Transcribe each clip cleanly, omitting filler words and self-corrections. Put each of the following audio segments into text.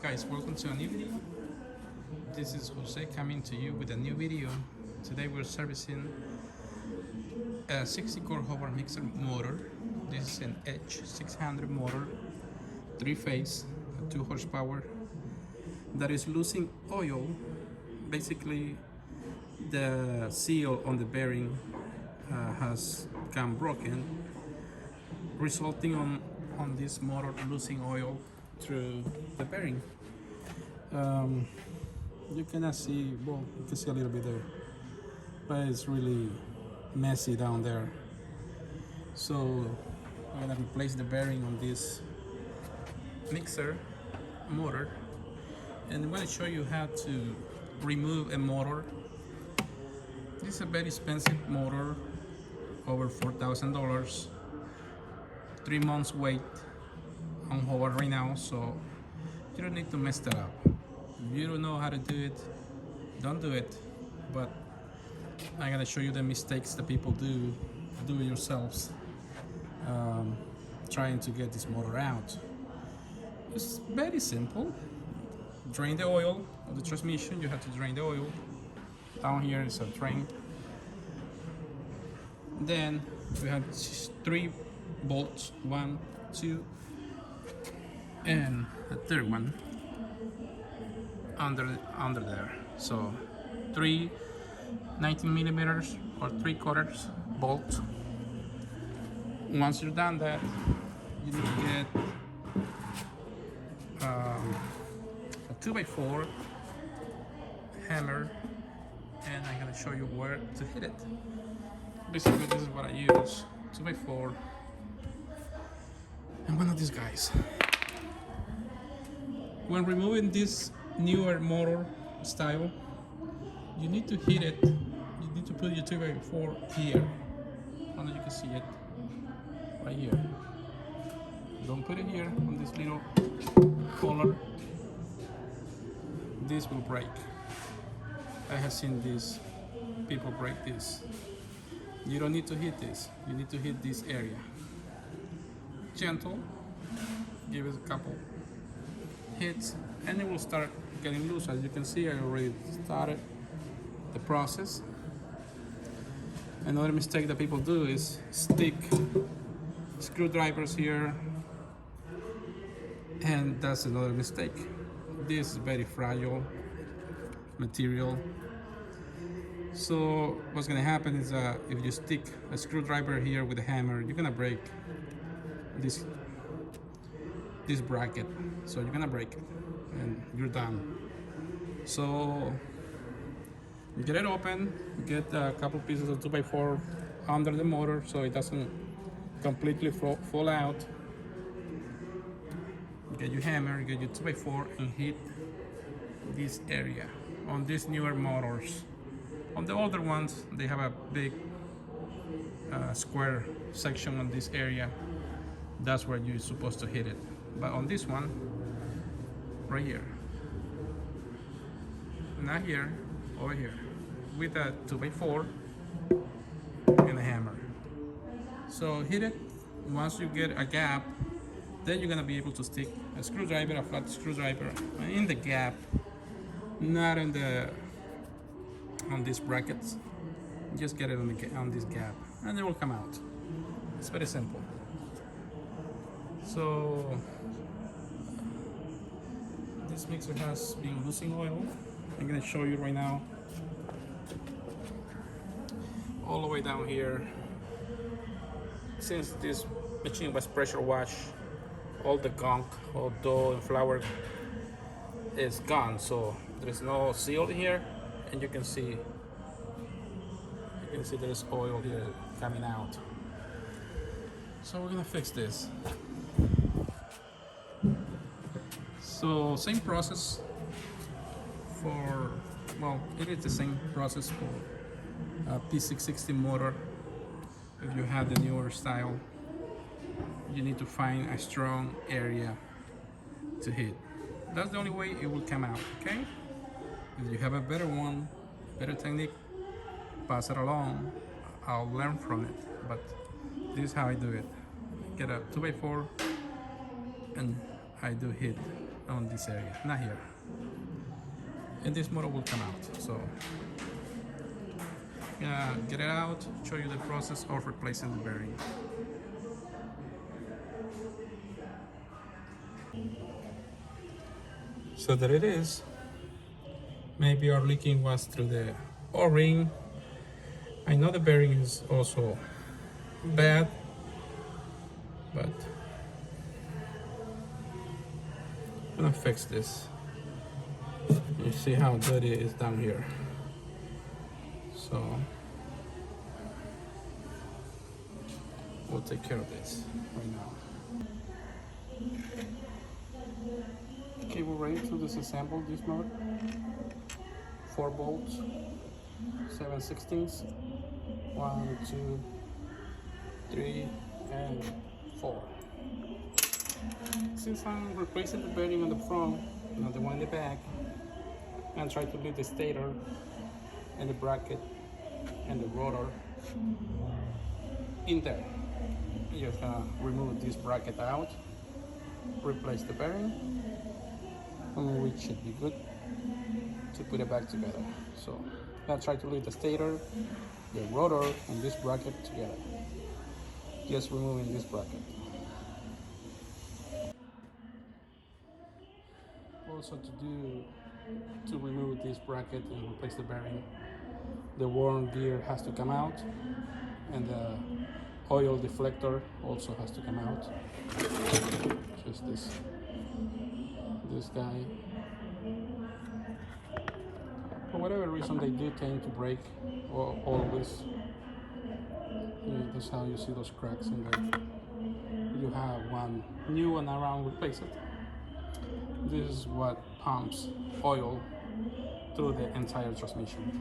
guys, welcome to a new video. This is Jose coming to you with a new video. Today we're servicing a 60-core Hobart mixer motor. This is an H600 motor, 3-phase, 2 horsepower, that is losing oil. Basically, the seal on the bearing has become broken, resulting on this motor losing oil through the bearing. You cannot see, well, you can see a little bit there, but it's really messy down there. So I'm gonna replace the bearing on this mixer motor, and I'm gonna show you how to remove a motor. This is a very expensive motor, over $4,000. 3 months wait on Hobart right now, so you don't need to mess that up. If you don't know how to do it, don't do it. But I'm gonna show you the mistakes that people do it yourselves, trying to get this motor out. It's very simple. Drain the oil of the transmission. You have to drain the oil. Down here is a drain. Then we have 3 bolts, 1, 2, and a third one under there. So 3 19mm or 3/4 bolts. Once you're done that, you need to get a 2x4 hammer, and I'm gonna show you where to hit it. Basically, this is what I use: 2x4 and one of these guys. When removing this newer motor style, you need to hit it. You need to put your 2x4 here. I don't know if you can see it right here. Don't put it here on this little collar. This will break. I have seen these people break this. You don't need to hit this. You need to hit this area. Gentle. Give it a couple hits, and it will start getting loose. As you can see, I already started the process. Another mistake that people do is stick screwdrivers here, and that's another mistake. This is very fragile material. So what's gonna happen is if you stick a screwdriver here with a hammer, you're gonna break this bracket. So you're gonna break it and you're done. So get it open, get a couple pieces of 2x4 under the motor so it doesn't completely fall out. Get your hammer, get your 2x4, and hit this area on these newer motors. On the older ones, they have a big square section on this area. That's where you're supposed to hit it. But on this one, right here, not here, over here, with a 2x4 and a hammer. So hit it. Once you get a gap, then you're gonna be able to stick a screwdriver, a flat screwdriver, in the gap, not in the on these brackets. Just get it on this gap, and it will come out. It's very simple. So this mixer has been losing oil. I'm gonna show you right now. All the way down here. Since this machine was pressure washed, all the gunk, all dough and flour is gone. So there's no seal here, and you can see there's oil here coming out. So we're gonna fix this. So same process for, well, it is the same process for a P660 motor. If you have the newer style, you need to find a strong area to hit. That's the only way it will come out, okay? If you have a better one, better technique, pass it along. I'll learn from it, but this is how I do it. Get a 2x4 and I do hit on this area, not here. And this motor will come out. So get it out, show you the process of replacing the bearing. So there it is. Maybe our leaking was through the O-ring. I know the bearing is also bad, but I'm gonna fix this. You see how dirty it is down here. So we'll take care of this right now. Okay, we're ready to disassemble this motor. 4 bolts, 7/16, 1, 2, 3, and 4. Since I'm replacing the bearing on the front, not the one in the back, and try to leave the stator and the bracket and the rotor in there. You're gonna remove this bracket out, replace the bearing, and we should be good to put it back together. So I'll try to leave the stator, the rotor, and this bracket together. Just removing this bracket. Also to remove this bracket and replace the bearing, the worn gear has to come out, and the oil deflector also has to come out. Just this guy. For whatever reason, they do tend to break always. That's how you see those cracks in there. You have one new one around, replace it. This is what pumps oil through the entire transmission.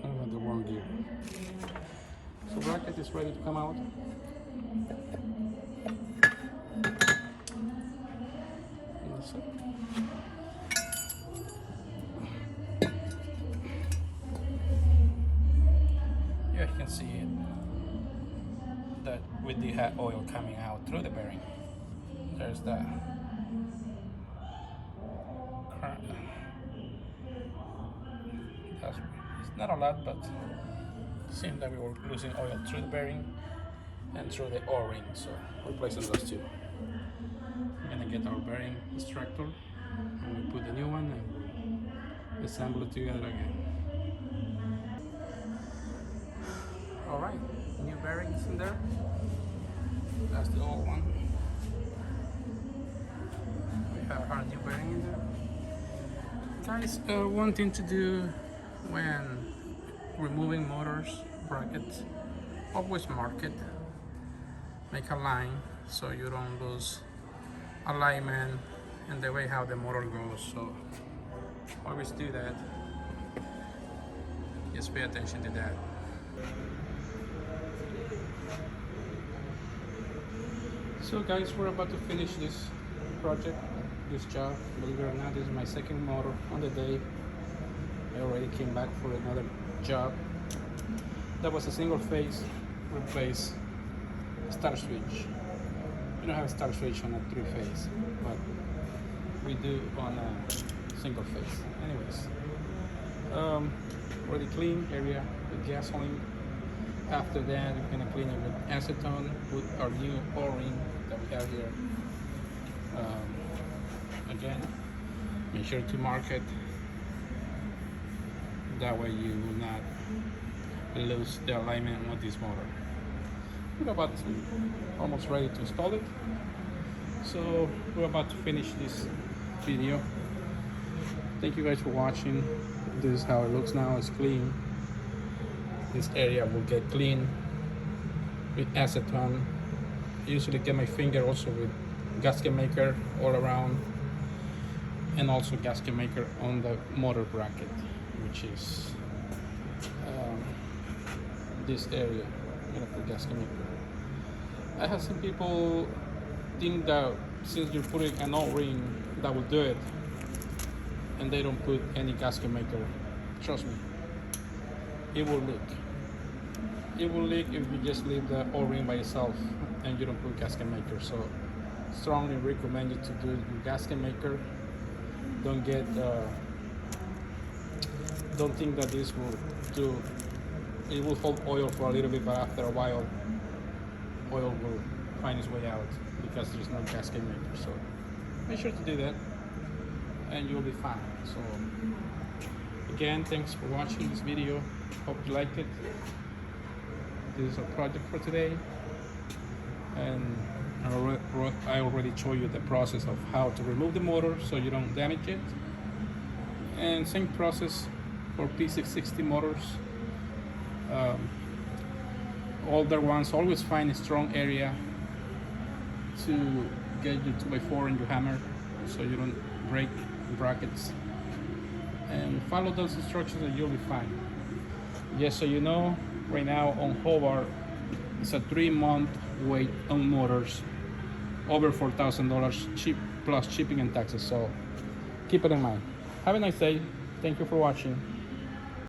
And the worn gear. So bracket is ready to come out. And that's it. Yeah, you can see it, that with the oil coming out through the bearing. There's that. It's not a lot, but it seemed that we were losing oil through the bearing and through the O-ring, so replacing those two. We're gonna get our bearing extractor and we put the new one and assemble it together again. Alright, new bearings in there. That's the old one. We have our new bearing in there. Guys, one thing to do when removing motors, brackets, always mark it. Make a line so you don't lose alignment and the way how the motor goes. So always do that. Just pay attention to that. So guys, we're about to finish this project, this job. Believe it or not, this is my second motor on the day. I already came back for another job. That was a single phase, replace start switch. We don't have a start switch on a 3-phase, but we do on a single phase. Anyways, already clean area with gasoline. After that, we're gonna clean it with acetone, with our new O-ring that we have here. Again, make sure to mark it. That way you will not lose the alignment with this motor. We're about to, almost ready to install it. So we're about to finish this video. Thank you guys for watching. This is how it looks now. It's clean. This area will get clean with acetone. I usually get my finger also with gasket maker all around, and also gasket maker on the motor bracket, which is this area. I'm gonna put gasket maker. I have seen people think that since you're putting an O-ring that will do it, and they don't put any gasket maker. Trust me, it will leak. It will leak if you just leave the O-ring by itself and you don't put gasket maker. So strongly recommend you to do it in gasket maker. Don't get don't think that this will do. It will hold oil for a little bit, but after a while, oil will find its way out because there's no gasket maker. So make sure to do that, and you'll be fine. So again, thanks for watching this video. Hope you liked it. This is a project for today, and I already showed you the process of how to remove the motor so you don't damage it. And same process for P660 motors. Older ones, always find a strong area to get your 2x4 and your hammer so you don't break brackets, and follow those instructions and you'll be fine. Just so you know, right now on Hobart, it's a 3-month wait on motors, over $4,000 cheap plus shipping and taxes. So keep it in mind. Have a nice day. Thank you for watching.